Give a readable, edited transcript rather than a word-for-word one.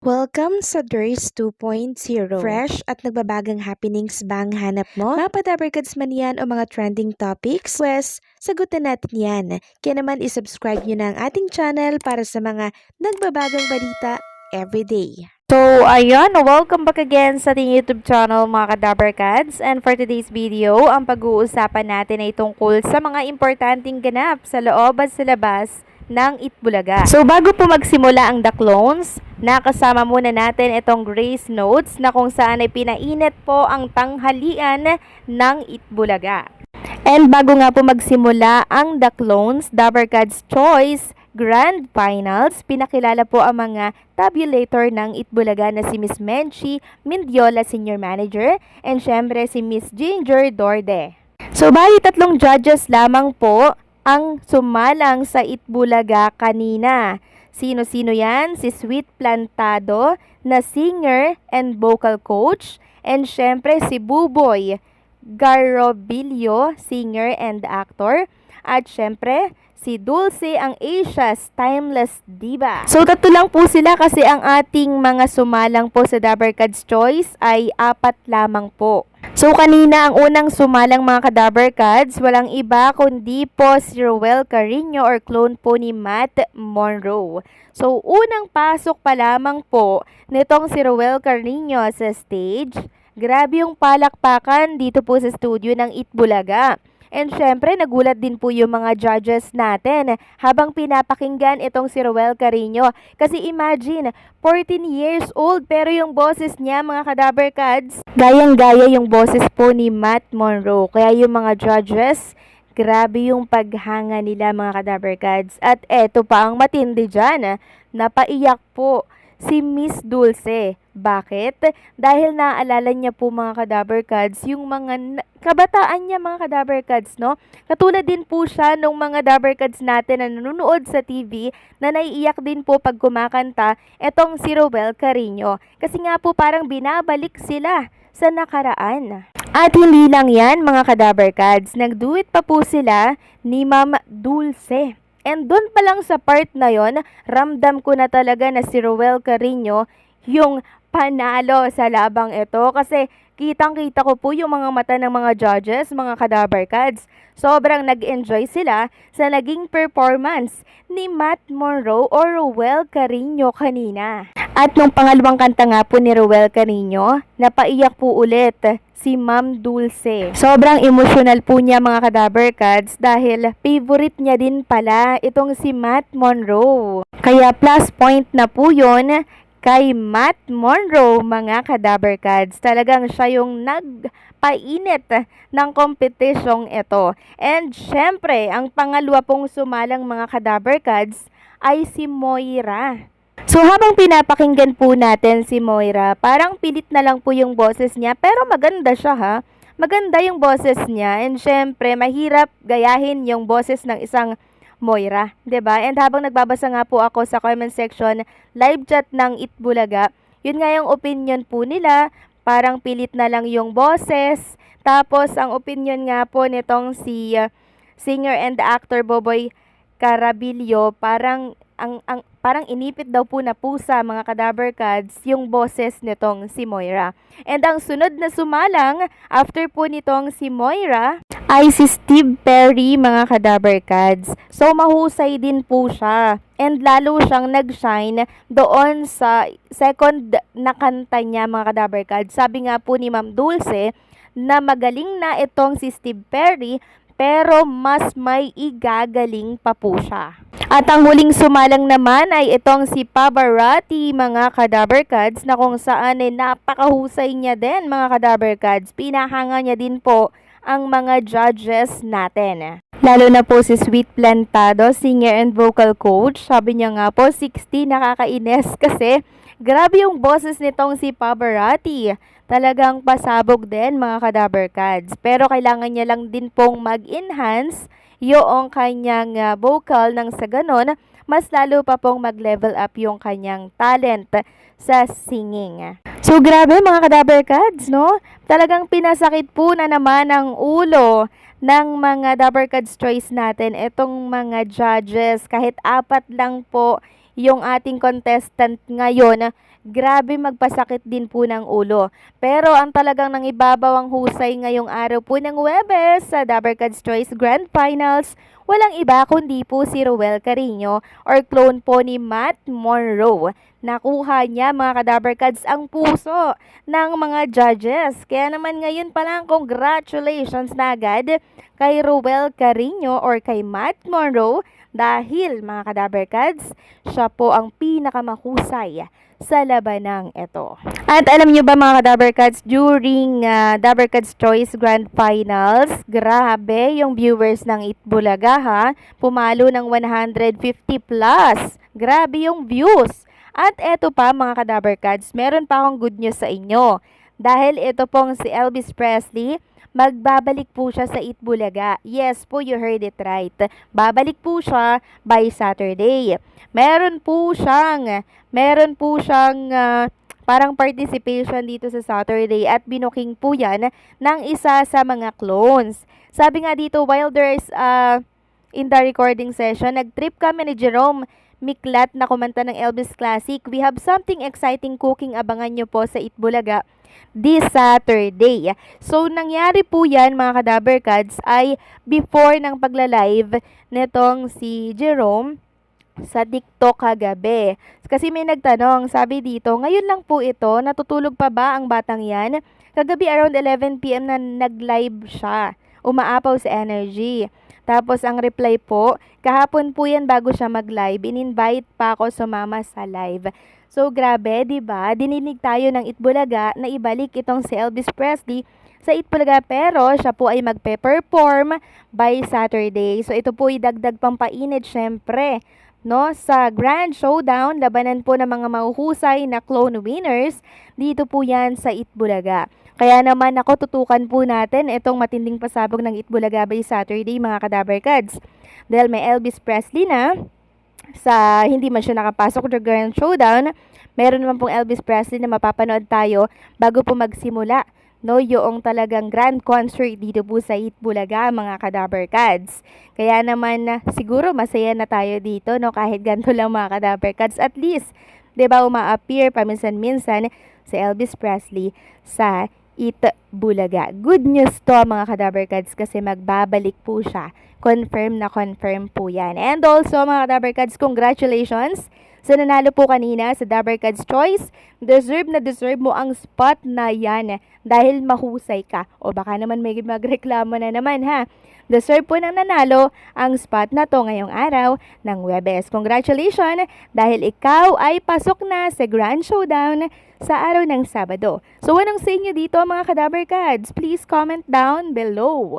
Welcome sa DRS 2.0. Fresh at nagbabagang happenings bang hanap mo? Mga padabarkads man yan o mga trending topics? Pwes, sagutin natin yan. Kaya naman isubscribe nyo na ang ating channel para sa mga nagbabagang balita everyday. So, ayun, welcome back again sa ating YouTube channel mga Kadabarkads. And for today's video, ang pag-uusapan natin ay tungkol sa mga importanteng ganap sa loob at sa labas ng Itbulaga. So, bago po magsimula ang The Clones, nakasama muna natin itong Grace Notes na kung saan ay pinainit po ang tanghalian ng Itbulaga. And bago nga po magsimula ang The Clones, Dabarkads Choice Grand Finals, pinakilala po ang mga tabulator ng Itbulaga na si Miss Menchi Mindiola, Senior Manager, and syempre si Miss Ginger Dorde. So, bali 3 judges lamang po ang sumalang sa Itbulaga kanina. Sino-sino yan? Si Sweet Plantado na singer and vocal coach, and syempre si Buboy Garobilio, singer and actor, at syempre si Dulce, ang Asia's timeless diva. So, 3 lang po sila kasi ang ating mga sumalang po sa Dabarkads Choice ay 4 lamang po. So, kanina ang unang sumalang mga Kadabarkads, walang iba kundi po si Roel Carino or clone po ni Matt Monroe. So, unang pasok pa lamang po nitong si Roel Carino sa stage, grabe yung palakpakan dito po sa studio ng Itbulaga. And syempre, nagulat din po yung mga judges natin habang pinapakinggan itong si Roel Carino. Kasi imagine, 14 years old pero yung boses niya mga Kadabarkads, gayang-gaya yung boses po ni Matt Monroe. Kaya yung mga judges, grabe yung paghanga nila mga Kadabarkads. At eto pa ang matindi dyan, napaiyak po si Miss Dulce. Bakit? Dahil naaalala niya po mga Kadabarkads yung mga kabataan niya mga Kadabarkads, no? Katulad din po siya nung mga Dabarkads natin na nanonood sa TV na naiiyak din po pag kumakanta etong si Roel Carino. Kasi nga po parang binabalik sila sa nakaraan. At hindi lang yan mga Kadabarkads, nagduet pa po sila ni Ma'am Dulce. And doon pa lang sa part na yon, ramdam ko na talaga na si Roel Carino yung panalo sa labang ito kasi kitang-kita ko po yung mga mata ng mga judges, mga Kadabarkads. Sobrang nag-enjoy sila sa naging performance ni Matt Monroe o Roel Carino kanina. At nung pangalawang kanta nga po ni Roel Carino, napaiyak po ulit si Ma'am Dulce. Sobrang emotional po niya mga Kadabarkads dahil favorite niya din pala itong si Matt Monroe. Kaya plus point na po yon kay Matt Monroe mga Kadabarkads. Talagang siya yung nagpainit ng kompetisyong ito. And syempre, ang pangalawa pong sumalang mga Kadabarkads ay si Moira. So habang pinapakinggan po natin si Moira, parang pilit na lang po yung boses niya pero maganda siya ha. Maganda yung boses niya and syempre mahirap gayahin yung boses ng isang Moira, 'di ba? And habang nagbabasa nga po ako sa comment section, live chat ng Itbulaga, yun nga yung opinion po nila, parang pilit na lang yung boses. Tapos ang opinion nga po nitong si singer and actor Buboy Garobilio, parang parang inipit daw po na pusa mga Kadabarkads yung boses nitong si Moira. And ang sunod na sumalang after po nitong si Moira ay si Steve Perry mga Kadabarkads. So mahusay din po siya. And lalo siyang nag-shine doon sa second na kanta niya mga Kadabarkads. Sabi nga po ni Ma'am Dulce na magaling na itong si Steve Perry pero mas may igagaling pa po siya. At ang huling sumalang naman ay itong si Pavarotti mga Kadabarkads na kung saan ay napakahusay niya din mga Kadabarkads. Pinahanga niya din po ang mga judges natin. Lalo na po si Sweet Plantado, singer and vocal coach. Sabi niya nga po 60, nakakainis kasi grabe yung boses nitong si Pavarotti. Talagang pasabog din mga Kadabarkads. Pero kailangan niya lang din pong mag-enhance yung kanyang vocal nang sa ganon, mas lalo pa pong mag-level up yung kanyang talent sa singing. So grabe mga Kadabarkads, no? Talagang pinasakit po na naman ang ulo ng mga Dabarkads Choice natin itong mga judges. Kahit 4 lang po yung ating contestant ngayon, grabe magpasakit din po ng ulo. Pero ang talagang nangibabaw ang husay ngayong araw po ng Huwebes sa Dabarkads Choice Grand Finals, walang iba kundi po si Ruel Carino or clone po ni Matt Monroe. Nakuha niya mga Kadabarkads ang puso ng mga judges. Kaya naman ngayon pa lang congratulations na agad kay Ruel Carino or kay Matt Monroe dahil mga Kadabarkads, siya po ang pinakamahusay sa labanang ito. At alam nyo ba mga Kadabarkads, during Dabarkads Choice Grand Finals, grabe yung viewers ng Itbulaga ha, pumalo ng 150 plus. Grabe yung views. At eto pa mga Kadabarkads, meron pa akong good news sa inyo. Dahil ito pong si Elvis Presley, magbabalik po siya sa Itbulaga. Yes po, you heard it right. Babalik po siya by Saturday. Meron po siyang parang participation dito sa Saturday at binuking po yan ng isa sa mga clones. Sabi nga dito, while there's in the recording session, nag-trip kami ni Jerome Miklat na kumanta ng Elvis Classic. We have something exciting cooking. Abangan nyo po sa Itbulaga this Saturday. So, nangyari po yan mga Kadabarkads ay before ng pagla-live netong si Jerome sa TikTok kagabi. Kasi may nagtanong, sabi dito, ngayon lang po ito, natutulog pa ba ang batang yan? Kagabi around 11 PM na nag-live siya. Umaapaw sa energy. Tapos ang reply po, kahapon po yan bago siya mag-live, in-invite pa ako sumama sa live. So grabe, 'di ba? Dininig tayo ng Itbulaga na ibalik itong si Elvis Presley sa Itbulaga pero siya po ay magpe-perform by Saturday. So ito po ay dagdag pampainit syempre, no, sa Grand Showdown, labanan po ng mga mahuhusay na clone winners. Dito po yan sa Itbulaga. Kaya naman ako, tutukan po natin itong matinding pasabog ng Itbulaga by Saturday mga Kadabarkads. Dahil may Elvis Presley na, sa hindi man siya nakapasok sa Grand Showdown, meron naman pong Elvis Presley na mapapanood tayo bago po magsimula, no, yung talagang grand concert dito po sa Itbulaga mga Kadabarkads. Kaya naman siguro masaya na tayo dito, no, kahit ganito lang mga Kadabarkads. At least, 'di ba, uma-appear paminsan-minsan si Elvis Presley sa Itbulaga. Good news to mga Kadabarkads kasi magbabalik po siya. Confirm na confirm po yan. And also mga Kadabarkads, congratulations sa nanalo po kanina sa Dabarkads Choice. Deserve na deserve mo ang spot na yan dahil mahusay ka. O baka naman may magreklamo na naman ha. Deserve po ng nanalo ang spot na to ngayong araw ng Huwebes. Congratulations dahil ikaw ay pasok na sa Grand Showdown sa araw ng Sabado. So anong sa inyo dito mga Kadabarkads? Please comment down below.